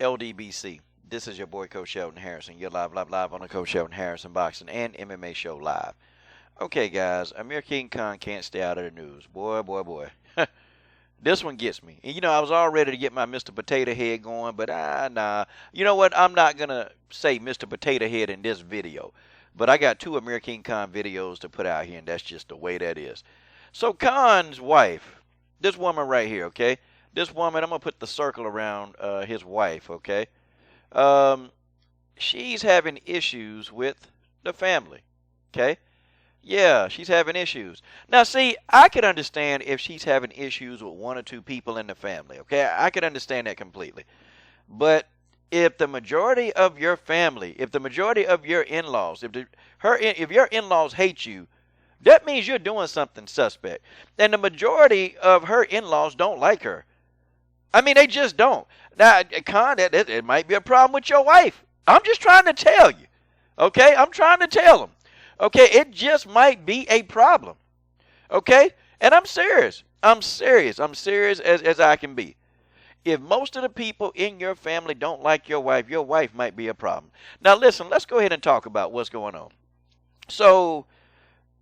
LDBC. This is your boy Coach Sheldon Harrison. You're live on the Coach Sheldon Harrison Boxing and MMA Show live. Okay, guys, Amir King Khan can't stay out of the news. Boy. This one gets me. And, I was all ready to get my Mr. Potato Head going, but nah. You know what? I'm not going to say Mr. Potato Head in this video. But I got 2 Amir King Khan videos to put out here, and that's just the way that is. So Khan's wife, this woman right here, okay? This woman, I'm going to put the circle around his wife, okay? She's having issues with the family, okay? Yeah, she's having issues. Now, see, I could understand if she's having issues with 1 or 2 people in the family, okay? I could understand that completely. But if the majority of your family, if the majority of your in-laws, if your in-laws hate you, that means you're doing something suspect. And the majority of her in-laws don't like her. I mean, they just don't. Now, Khan, it might be a problem with your wife. I'm just trying to tell you, okay? I'm trying to tell them. Okay, it just might be a problem. Okay? And I'm serious. I'm serious as I can be. If most of the people in your family don't like your wife might be a problem. Now listen, let's go ahead and talk about what's going on. So,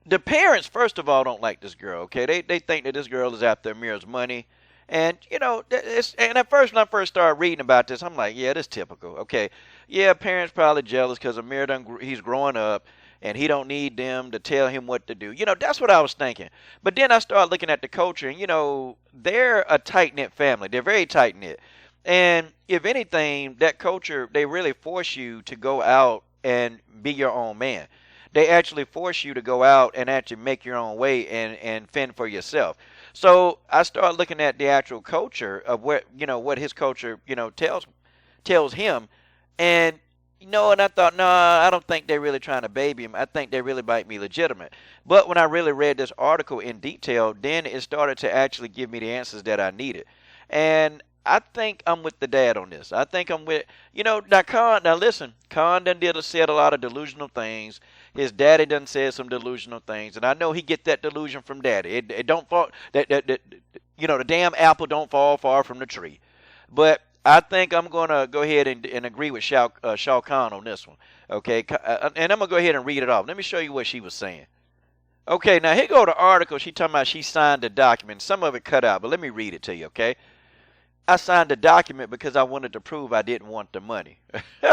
the parents, first of all, don't like this girl, okay? They think that this girl is after Amir's money. And, and at first, when I first started reading about this, I'm like, yeah, this is typical, okay? Yeah, parents probably jealous because Amir, he's growing up. And he don't need them to tell him what to do. That's what I was thinking. But then I started looking at the culture, and, they're a tight-knit family. They're very tight-knit. And if anything, that culture, they really force you to go out and be your own man. They actually force you to go out and actually make your own way and fend for yourself. So I started looking at the actual culture of what his culture, tells him. And and I thought, no, I don't think they're really trying to baby him. I think they really might be legitimate. But when I really read this article in detail, then it started to actually give me the answers that I needed. And I think I'm with the dad on this. I think I'm with, now listen, Khan done said a lot of delusional things. His daddy done said some delusional things. And I know he get that delusion from daddy. It don't fall, the damn apple don't fall far from the tree. But I think I'm going to go ahead and agree with Shao Khan on this one, okay? And I'm going to go ahead and read it off. Let me show you what she was saying. Okay, now here go the article. She talking about she signed a document. Some of it cut out, but let me read it to you, okay? I signed a document because I wanted to prove I didn't want the money.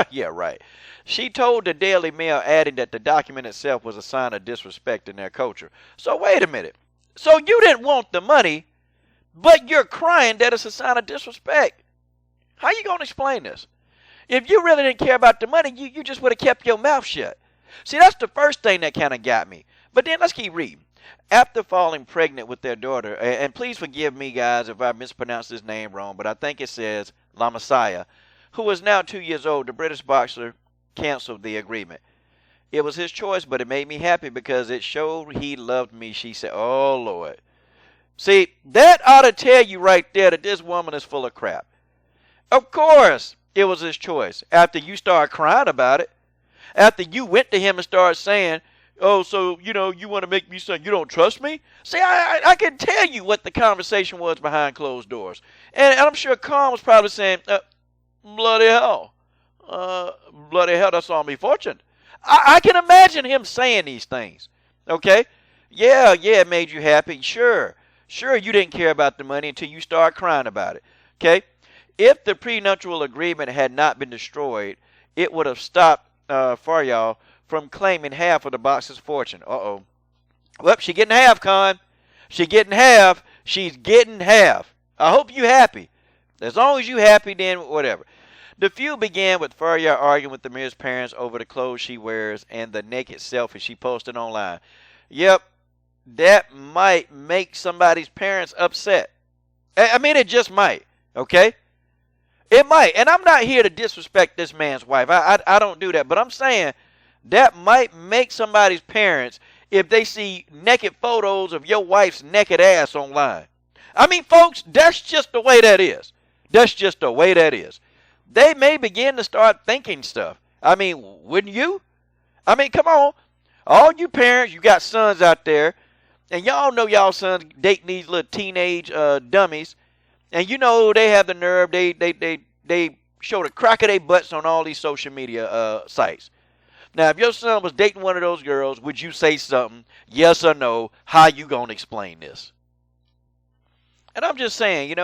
Yeah, right. She told the Daily Mail, adding that the document itself was a sign of disrespect in their culture. So wait a minute. So you didn't want the money, but you're crying that it's a sign of disrespect. How you going to explain this? If you really didn't care about the money, you just would have kept your mouth shut. See, that's the first thing that kind of got me. But then let's keep reading. After falling pregnant with their daughter, and please forgive me, guys, if I mispronounced his name wrong, but I think it says La Messiah, who is now 2 years old, the British boxer canceled the agreement. It was his choice, but it made me happy because it showed he loved me, she said. Oh, Lord. See, that ought to tell you right there that this woman is full of crap. Of course, it was his choice. After you started crying about it, after you went to him and started saying, oh, so, you want to make me say you don't trust me? See, I can tell you what the conversation was behind closed doors. And I'm sure Khan was probably saying, bloody hell, that's all me fortune. I can imagine him saying these things, okay? Yeah, it made you happy. Sure, you didn't care about the money until you started crying about it, okay? If the prenuptial agreement had not been destroyed, it would have stopped Faryal from claiming half of the boxer's fortune. Uh-oh. Well, she's getting half, Khan. She's getting half. I hope you happy. As long as you happy, then whatever. The feud began with Faryal arguing with Amir's parents over the clothes she wears and the naked selfie she posted online. Yep, that might make somebody's parents upset. I mean, it just might, okay? It might. And I'm not here to disrespect this man's wife. I don't do that. But I'm saying that might make somebody's parents if they see naked photos of your wife's naked ass online. I mean, folks, that's just the way that is. They may begin to start thinking stuff. I mean, wouldn't you? I mean, come on. All you parents, you got sons out there, and y'all know y'all sons dating these little teenage dummies. And you know they have the nerve. They show the crack of their butts on all these social media sites. Now, if your son was dating one of those girls, would you say something? Yes or no? How you gonna explain this? And I'm just saying,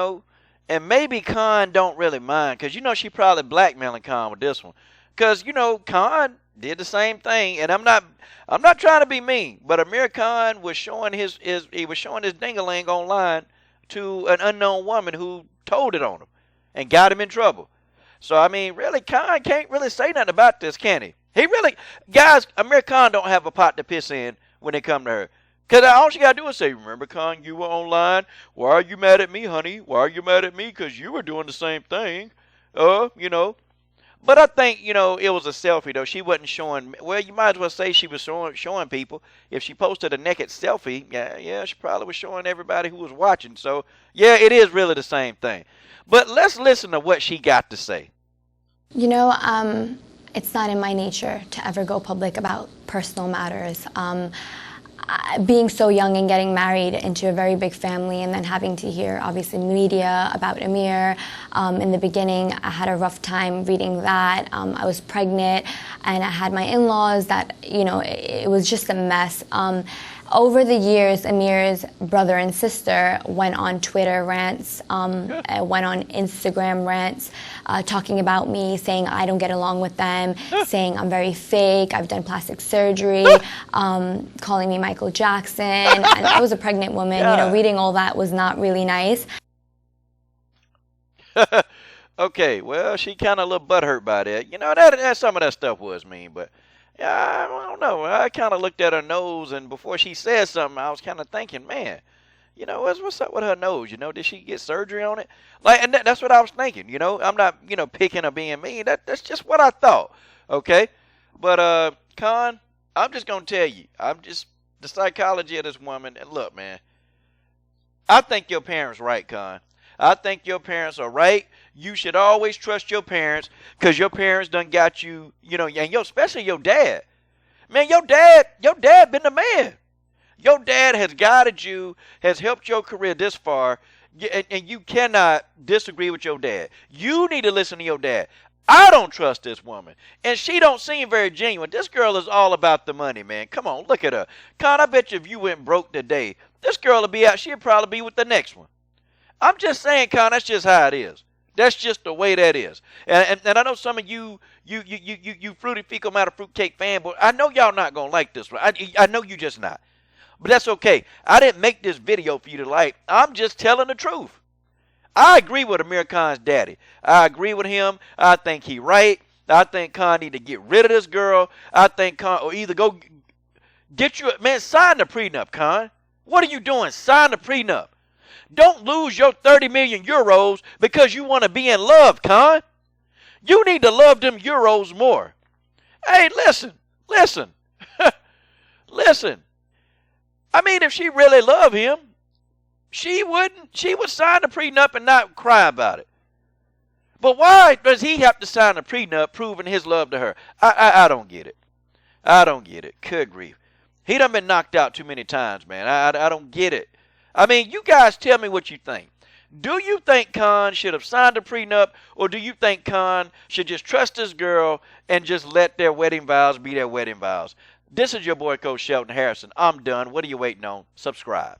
and maybe Khan don't really mind, because she probably blackmailing Khan with this one, because Khan did the same thing, and I'm not trying to be mean, but Amir Khan was showing his ding-a-ling online to an unknown woman who told it on him and got him in trouble. So I mean, really, Khan can't really say nothing about this, can he? He really, guys, Amir Khan don't have a pot to piss in when it come to her. Because all she got to do is say, remember, Khan, you were online. Why are you mad at me, honey? Why are you mad at me? Because you were doing the same thing. But I think, it was a selfie, though. She wasn't showing, well, you might as well say she was showing people. If she posted a naked selfie, yeah, she probably was showing everybody who was watching. So, yeah, it is really the same thing. But let's listen to what she got to say. It's not in my nature to ever go public about personal matters. Being so young and getting married into a very big family, and then having to hear, obviously, media about Amir. In the beginning, I had a rough time reading that. I was pregnant, and I had my in-laws that, it was just a mess. Over the years, Amir's brother and sister went on Twitter rants, went on Instagram rants, talking about me, saying I don't get along with them, saying I'm very fake, I've done plastic surgery, calling me Michael Jackson. And I was a pregnant woman. Yeah. Reading all that was not really nice. Okay, well, she kind of a little butthurt by that. That some of that stuff was mean, but yeah, I don't know. I kind of looked at her nose, and before she said something, I was kind of thinking, man, what's up with her nose? Did she get surgery on it? And that's what I was thinking. I'm not, picking or being mean. That's just what I thought. Okay, but Khan, I'm just gonna tell you, I'm just the psychology of this woman. And look, man, I think your parents right, Khan. I think your parents are right. You should always trust your parents, because your parents done got you, and especially your dad. Man, your dad been the man. Your dad has guided you, has helped your career this far, and you cannot disagree with your dad. You need to listen to your dad. I don't trust this woman, and she don't seem very genuine. This girl is all about the money, man. Come on, look at her. Con, I bet you if you went broke today, this girl would be out. She'd probably be with the next one. I'm just saying, Con, that's just how it is. That's just the way that is. And I know some of you fruity fecal matter fruitcake fanboy, I know y'all not going to like this one. I know you just not. But that's okay. I didn't make this video for you to like. I'm just telling the truth. I agree with Amir Khan's daddy. I agree with him. I think he right. I think Khan need to get rid of this girl. I think Khan, or either go get you, man, sign the prenup, Khan. What are you doing? Sign the prenup. Don't lose your 30 million euros because you want to be in love, Khan. You need to love them euros more. Hey, listen. Listen. I mean, if she really loved him, she would sign the prenup and not cry about it. But why does he have to sign a prenup proving his love to her? I don't get it. I don't get it. Good grief. He done been knocked out too many times, man. I don't get it. I mean, you guys tell me what you think. Do you think Khan should have signed a prenup, or do you think Khan should just trust this girl and just let their wedding vows be their wedding vows? This is your boy, Coach Shelton Harrison. I'm done. What are you waiting on? Subscribe.